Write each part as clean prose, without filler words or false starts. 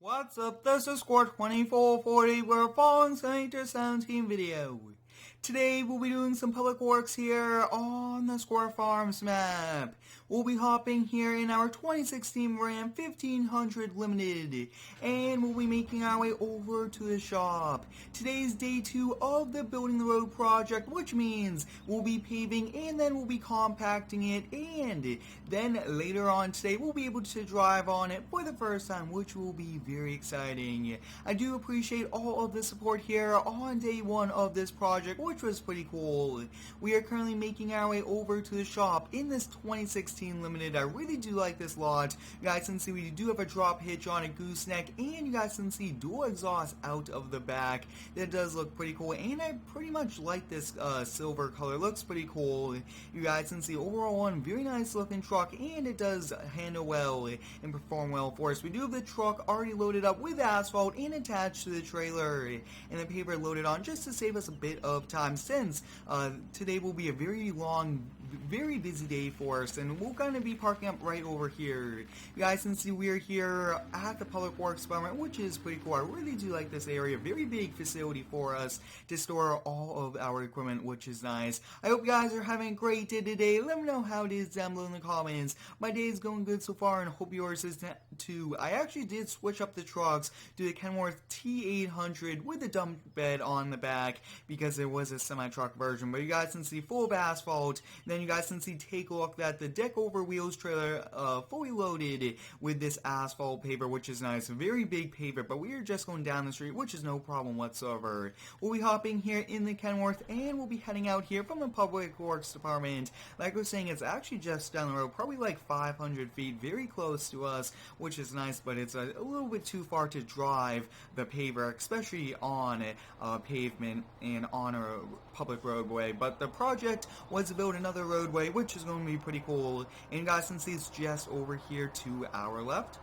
What's up, this is Score 2440, we're following Senator 17 video. Today we'll be doing some public works here on the Square Farms map. We'll be hopping here in our 2016 Ram 1500 Limited, and we'll be making our way over to the shop. Today's day 2 of the Building the Road project, which means we'll be paving and then we'll be compacting it, and then later on today we'll be able to drive on it for the first time, which will be very exciting. I do appreciate all of the support here on day 1 of this project, which was pretty cool. We are currently making our way over to the shop in this 2016 Limited. I really do like this lot. You guys can see we do have a drop hitch on a gooseneck, and you guys can see dual exhaust out of the back. That does look pretty cool, and I pretty much like this silver color. Looks pretty cool. You guys can see overall one very nice looking truck, and it does handle well and perform well for us. We do have the truck already loaded up with asphalt and attached to the trailer, and the paper loaded on just to save us a bit of time, since today will be a very long, very busy day for us, and we're going to be parking up right over here. You guys can see we're here at the Public Works Department, which is pretty cool. I really do like this area. Very big facility for us to store all of our equipment, which is nice. I hope you guys are having a great day today. Let me know how it is down below in the comments. My day is going good so far, and I hope yours is too. I actually did switch up the trucks to the Kenworth T800 with a dump bed on the back because there was a semi-truck version, but you guys can see full of asphalt. Then you guys can see, take a look at the deck over wheels trailer fully loaded with this asphalt paver, which is nice. A very big paver, but we are just going down the street, which is no problem whatsoever. We'll be hopping here in the Kenworth, and we'll be heading out here from the Public Works Department. Like I was saying, it's actually just down the road, probably like 500 feet, very close to us, which is nice, but it's a little bit too far to drive the paver, especially on pavement and on a public roadway. But the project was to build another roadway, which is going to be pretty cool, and you guys can see it's just over here to our left.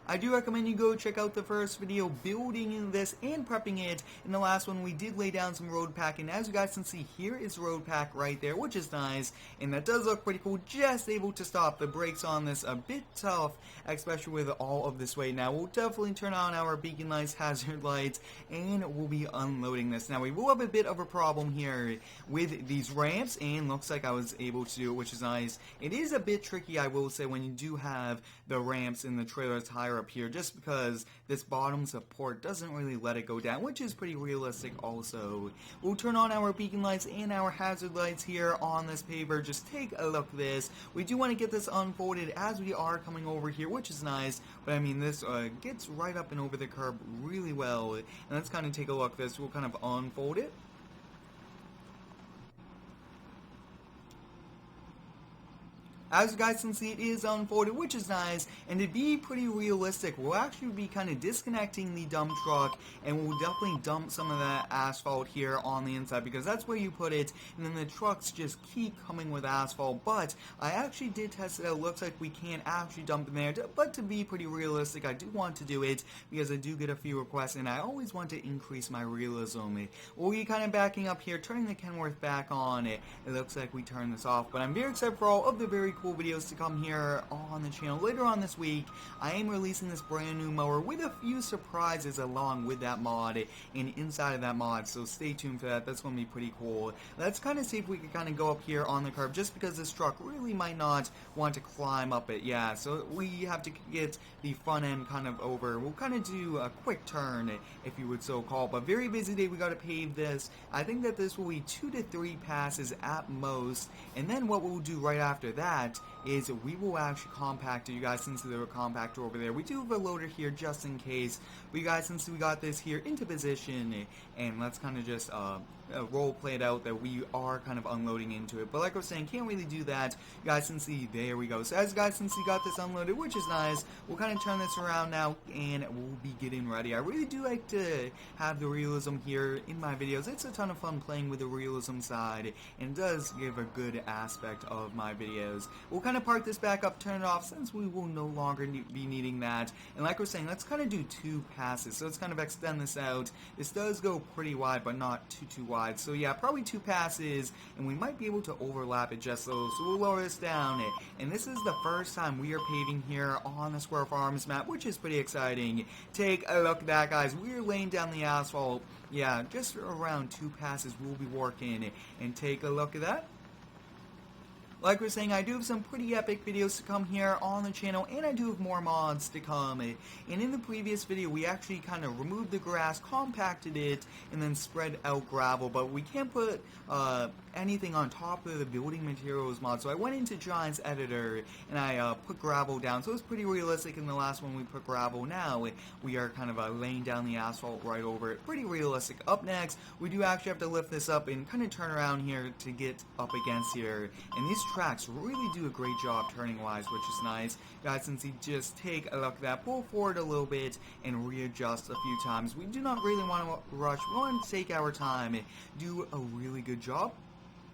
I do recommend you go check out the first video building this and prepping it. In the last one we did lay down some road pack, and as you guys can see, here is road pack right there, which is nice, and that does look pretty cool. Just able to stop the brakes on this a bit tough, especially with all of this weight. Now we'll definitely turn on our beacon lights, hazard lights, and we'll be unloading this. Now we will have a bit of a problem here with these ramps, and looks like I was able to do it, which is nice. It is a bit tricky, I will say, when you do have the ramps in the trailers higher up here, just because this bottom support doesn't really let it go down, which is pretty realistic also. We'll turn on our beacon lights and our hazard lights here on this paver. Just take a look at this. We do want to get this unfolded as we are coming over here, which is nice, but I mean this gets right up and over the curb really well. And let's kind of take a look at this. We'll kind of unfold it. As you guys can see, it is unfolded, which is nice, and to be pretty realistic, we'll actually be kind of disconnecting the dump truck, and we'll definitely dump some of that asphalt here on the inside, because that's where you put it, and then the trucks just keep coming with asphalt. But I actually did test it out. Looks like we can actually dump in there, but to be pretty realistic, I do want to do it, because I do get a few requests, and I always want to increase my realism. We'll be kind of backing up here, turning the Kenworth back on. It looks like we turned this off, but I'm very excited for all of the very cool videos to come here on the channel. Later on this week, I am releasing this brand new mower with a few surprises along with that mod and inside of that mod, so stay tuned for that. That's going to be pretty cool. Let's kind of see if we can kind of go up here on the curb, just because this truck really might not want to climb up it. Yeah, so we have to get the front end kind of over. We'll kind of do a quick turn, if you would so call, but very busy day. We got to pave this. I think that this will be 2 to 3 passes at most, and then what we'll do right after that is we will actually compact it. You guys can see the compactor over there. We do have a loader here just in case. But you guys can see we got this here into position, and let's kind of just role play it out that we are kind of unloading into it. But like I was saying, can't really do that. You guys can see, there we go. So as you guys can see, got this unloaded, which is nice. We'll kind of turn this around now, and we'll be getting ready. I really do like to have the realism here in my videos. It's a ton of fun playing with the realism side, and it does give a good aspect of my videos. We'll kind kind of park this back up, turn it off, since we will no longer be needing that. And like we're saying, let's kind of do 2 passes. So let's kind of extend this out. This does go pretty wide, but not too wide. So yeah, probably 2 passes, and we might be able to overlap it just a little. So we'll lower this down. And this is the first time we are paving here on the Square Farms map, which is pretty exciting. Take a look at that, guys. We're laying down the asphalt. Yeah, just around 2 passes we'll be working. And take a look at that. Like we're saying, I do have some pretty epic videos to come here on the channel, and I do have more mods to come. And in the previous video, we actually kind of removed the grass, compacted it, and then spread out gravel, but we can't put anything on top of the building materials mod. So I went into Giant's editor, and I put gravel down. So it's pretty realistic. In the last one, we put gravel. Now, we are kind of laying down the asphalt right over it. Pretty realistic. Up next, we do actually have to lift this up and kind of turn around here to get up against here. And these tracks really do a great job turning wise, which is nice. Guys, since you just take a look at that, pull forward a little bit and readjust a few times. We do not really want to rush. We want to take our time and do a really good job.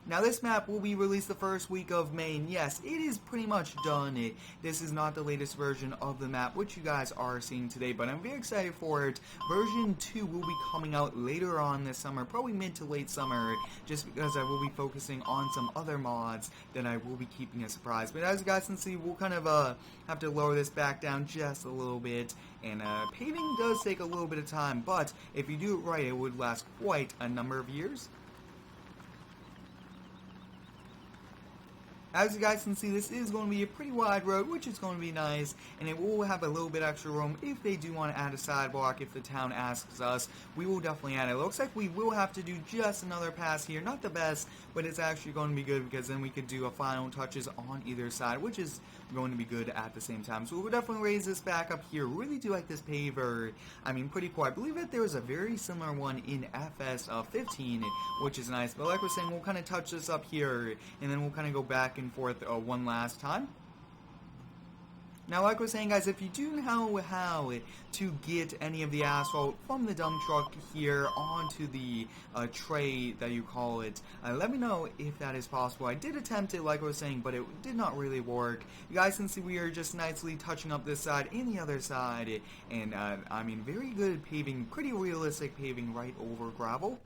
Now this map will be released the first week of May, and yes, it is pretty much done. This is not the latest version of the map, which you guys are seeing today, but I'm very excited for it. Version 2 will be coming out later on this summer, probably mid to late summer, just because I will be focusing on some other mods that I will be keeping a surprise. But as you guys can see, we'll kind of have to lower this back down just a little bit, and paving does take a little bit of time, but if you do it right, it would last quite a number of years. As you guys can see, this is going to be a pretty wide road, which is going to be nice, and it will have a little bit extra room if they do want to add a sidewalk. If the town asks us, we will definitely add it. It looks like we will have to do just another pass here. Not the best, but it's actually going to be good, because then we could do a final touches on either side, which is going to be good at the same time. So we'll definitely raise this back up here. Really do like this paver. I mean, pretty cool. I believe that there was a very similar one in FS 15, which is nice. But like we're saying, we'll kind of touch this up here, and then we'll kind of go back and forth one last time. Now, like we're saying, guys, if you do know how to get any of the asphalt from the dump truck here onto the tray that you call it, let me know if that is possible. I did attempt it, like I was saying, but it did not really work. You guys can see we are just nicely touching up this side and the other side, and I mean, very good paving, pretty realistic paving right over gravel.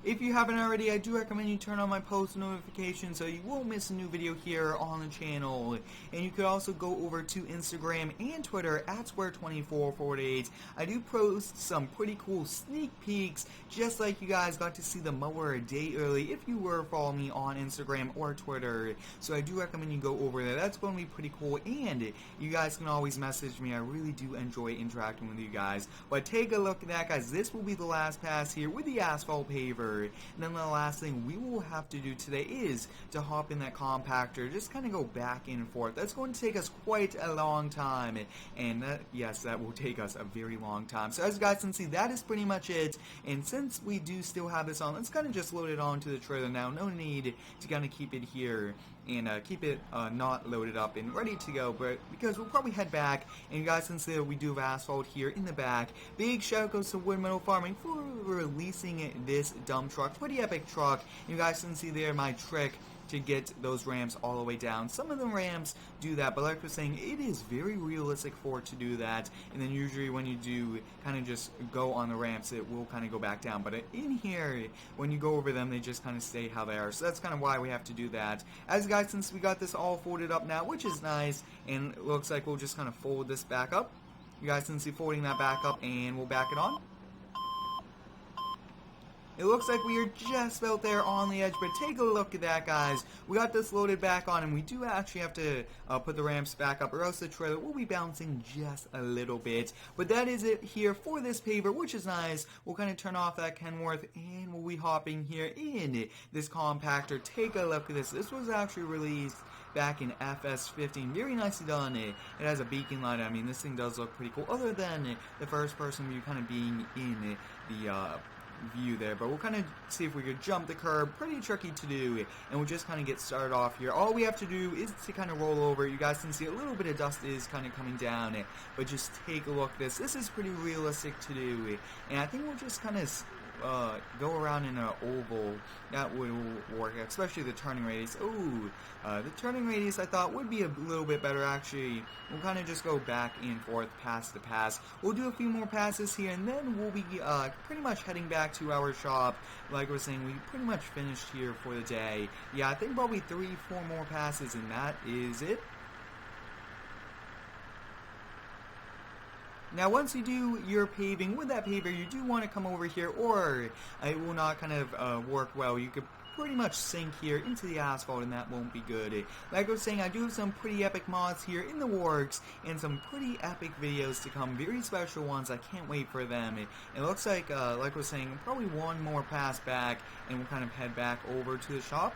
If you haven't already, I do recommend you turn on my post notifications so you won't miss a new video here on the channel. And you could also go over to Instagram and Twitter at Square2448. I do post some pretty cool sneak peeks, just like you guys got to see the mower a day early if you were following me on Instagram or Twitter. So I do recommend you go over there. That's going to be pretty cool, and you guys can always message me. I really do enjoy interacting with you guys. But take a look at that, guys. This will be the last pass here with the asphalt paver. And then the last thing we will have to do today is to hop in that compactor, just kind of go back and forth. That's going to take us quite a long time, and yes, that will take us a very long time. So as you guys can see, that is pretty much it. And since we do still have this on, let's kind of just load it onto the trailer now. No need to kind of keep it here and keep it not loaded up and ready to go, but because we'll probably head back, and you guys can see that we do have asphalt here in the back. Big shout out goes to Wood Metal Farming for releasing this dump truck, pretty epic truck. You guys can see there my trick to get those ramps all the way down. Some of the ramps do that, but like I was saying, it is very realistic for it to do that, and then usually when you do kind of just go on the ramps, it will kind of go back down, but in here, when you go over them, they just kind of stay how they are, so that's kind of why we have to do that. As guys, since we got this all folded up now, which is nice, and it looks like we'll just kind of fold this back up. You guys can see folding that back up, and we'll back it on. It looks like we are just about there on the edge, but take a look at that, guys. We got this loaded back on, and we do actually have to put the ramps back up, or else the trailer will be bouncing just a little bit. But that is it here for this paver, which is nice. We'll kind of turn off that Kenworth, and we'll be hopping here in this compactor. Take a look at this. This was actually released back in FS 15. Very nicely done. It has a beacon light. I mean, this thing does look pretty cool, other than the first person view kind of being in the view there, but we'll kind of see if we could jump the curb. Pretty tricky to do, and we'll just kind of get started off here. All we have to do is to kind of roll over. You guys can see a little bit of dust is kind of coming down, but just take a look at this. This is pretty realistic to do, and I think we'll just kind of go around in an oval, that would work, especially the turning radius. Ooh, the turning radius I thought would be a little bit better actually. We'll kind of just go back and forth, pass to pass. We'll do a few more passes here, and then we'll be pretty much heading back to our shop. Like I was saying, we pretty much finished here for the day. Yeah, I think probably 3-4 more passes, and that is it. Now, once you do your paving with that paver, you do want to come over here, or it will not kind of work well. You could pretty much sink here into the asphalt, and that won't be good. Like I was saying, I do have some pretty epic mods here in the works, and some pretty epic videos to come, very special ones. I can't wait for them. It looks like I was saying, probably one more pass back, and we'll kind of head back over to the shop.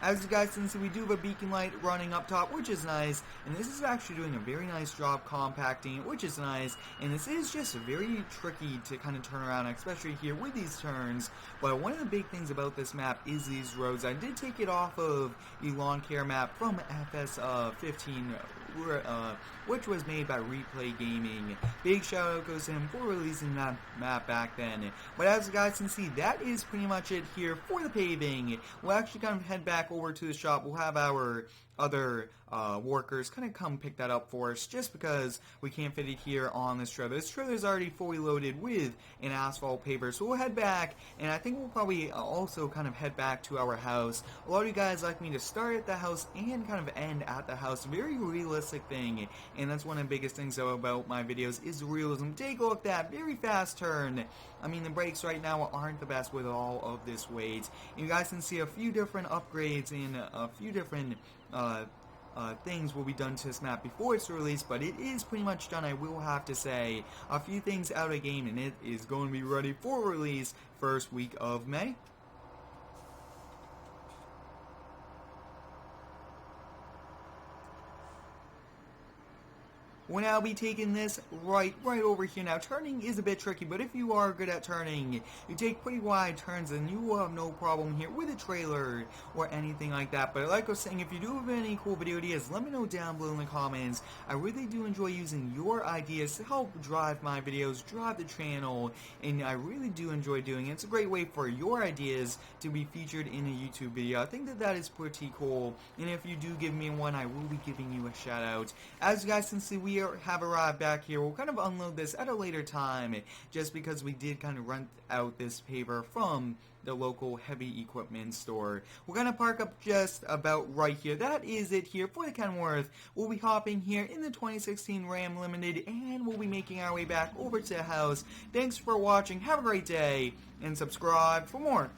As you guys can see, we do have a beacon light running up top, which is nice, and this is actually doing a very nice job compacting, which is nice, and this is just very tricky to kind of turn around, especially here with these turns. But one of the big things about this map is these roads. I did take it off of the lawn care map from FS15, which was made by Replay Gaming. Big shout out goes to him for releasing that map back then. But as you guys can see, that is pretty much it here for the paving. We'll actually kind of head back over to the shop. We'll have our other workers kind of come pick that up for us, just because we can't fit it here on this trailer. This trailer is already fully loaded with an asphalt paver, so we'll head back, and I think we'll probably also kind of head back to our house. A lot of you guys like me to start at the house and kind of end at the house. Very realistic thing, and that's one of the biggest things though about my videos is realism. Take a look at that very fast turn. I mean, the brakes right now aren't the best with all of this weight. And you guys can see a few different upgrades and a few different things will be done to this map before it's released, but it is pretty much done. I will have to say a few things out of game, and it is going to be ready for release first week of May. We'll now be taking this right over here. Now, turning is a bit tricky, but if you are good at turning, you take pretty wide turns, and you will have no problem here with a trailer or anything like that. But like I was saying, if you do have any cool video ideas, let me know down below in the comments. I really do enjoy using your ideas to help drive my videos, drive the channel, and I really do enjoy doing it. It's a great way for your ideas to be featured in a YouTube video. I think that is pretty cool, and if you do give me one, I will be giving you a shout out. As you guys can see, we have arrived back here. We'll kind of unload this at a later time, just because we did kind of rent out this paver from the local heavy equipment store. We're going to park up just about right here. That is it here for the Kenworth. We'll be hopping here in the 2016 Ram Limited, and we'll be making our way back over to the house. Thanks for watching. Have a great day, and subscribe for more.